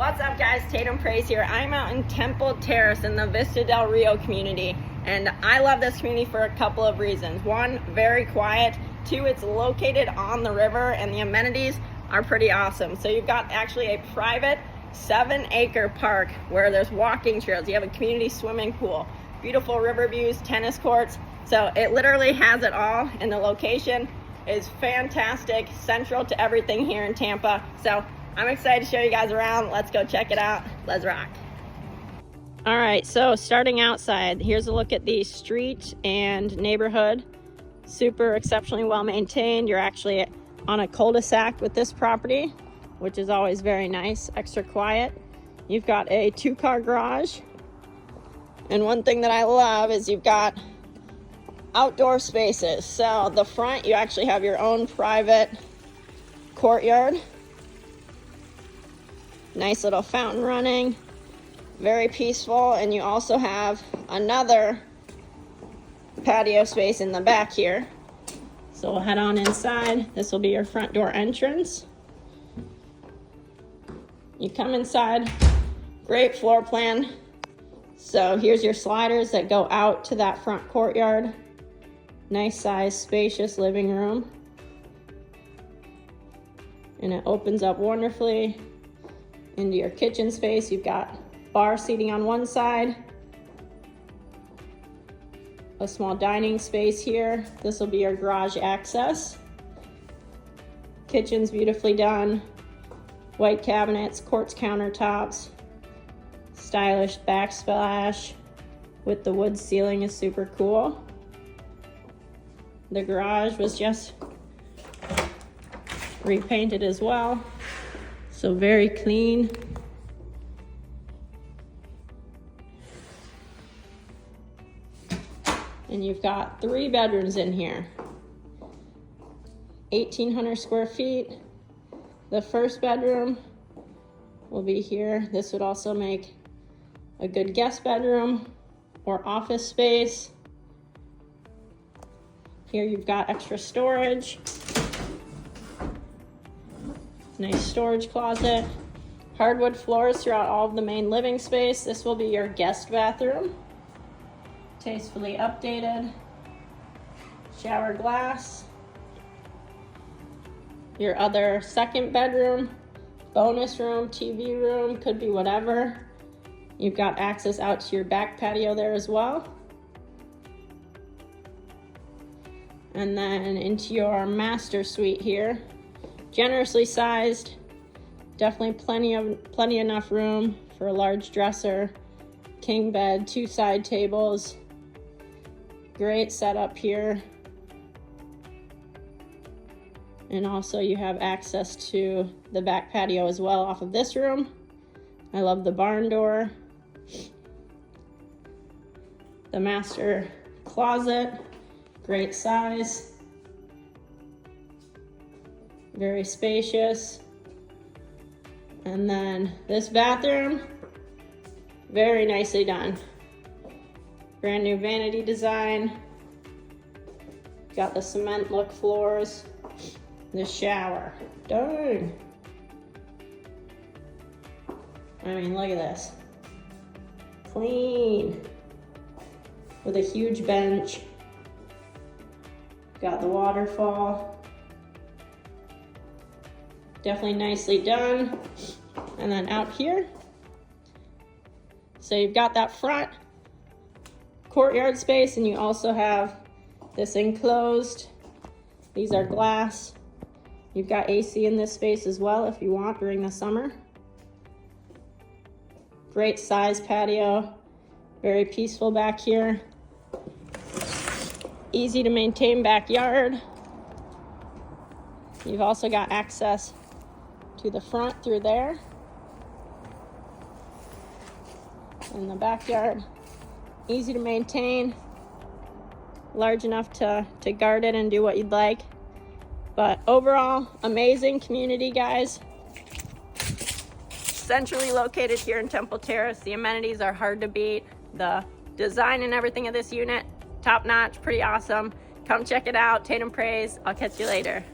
What's up guys, Tatum Praise here. I'm out in Temple Terrace in the Vista del Rio community, and I love this community for a couple of reasons. One, very quiet. Two, it's located on the river and the amenities are pretty awesome. So you've got actually a private 7-acre park where there's walking trails. You have a community swimming pool, beautiful river views, tennis courts. So it literally has it all, and the location is fantastic, central to everything here in Tampa. So I'm excited to show you guys around. Let's go check it out. Let's rock. All right, so starting outside, here's a look at the street and neighborhood. Super exceptionally well maintained. You're actually on a cul-de-sac with this property, which is always very nice, extra quiet. You've got a 2-car garage. And one thing that I love is you've got outdoor spaces. So the front, you actually have your own private courtyard. Nice little fountain running, very peaceful. And you also have another patio space in the back here. So we'll head on inside. This will be your front door entrance. You come inside, great floor plan. So here's your sliders that go out to that front courtyard. Nice size, spacious living room. And it opens up wonderfully into your kitchen space. You've got bar seating on one side, a small dining space here. This will be your garage access. Kitchen's beautifully done. White cabinets, quartz countertops, stylish backsplash with the wood ceiling is super cool. The garage was just repainted as well. So very clean. And you've got 3 bedrooms in here. 1,800 square feet. The first bedroom will be here. This would also make a good guest bedroom or office space. Here you've got extra storage. Nice storage closet. Hardwood floors throughout all of the main living space. This will be your guest bathroom. Tastefully updated. Shower glass. Your other second bedroom, bonus room, TV room, could be whatever. You've got access out to your back patio there as well. And then into your master suite here. Generously sized, definitely plenty enough room for a large dresser, king bed, 2 side tables. Great setup here. And also you have access to the back patio as well off of this room. I love the barn door. The master closet, great size. Very spacious. And then this bathroom, very nicely done. Brand new vanity design. Got the cement look floors. The shower, dang. I mean, look at this. Clean. With a huge bench. Got the waterfall. Definitely nicely done. And then out here, so you've got that front courtyard space, and you also have this enclosed. These are glass. You've got AC in this space as well if you want during the summer. Great size patio, very peaceful back here. Easy to maintain backyard. You've also got access to the front through there. In the backyard, easy to maintain, large enough to guard it and do what you'd like. But overall, amazing community, guys. Centrally located here in Temple Terrace. The amenities are hard to beat. The design and everything of this unit, top notch, pretty awesome. Come check it out. Tatum Praise. I'll catch you later.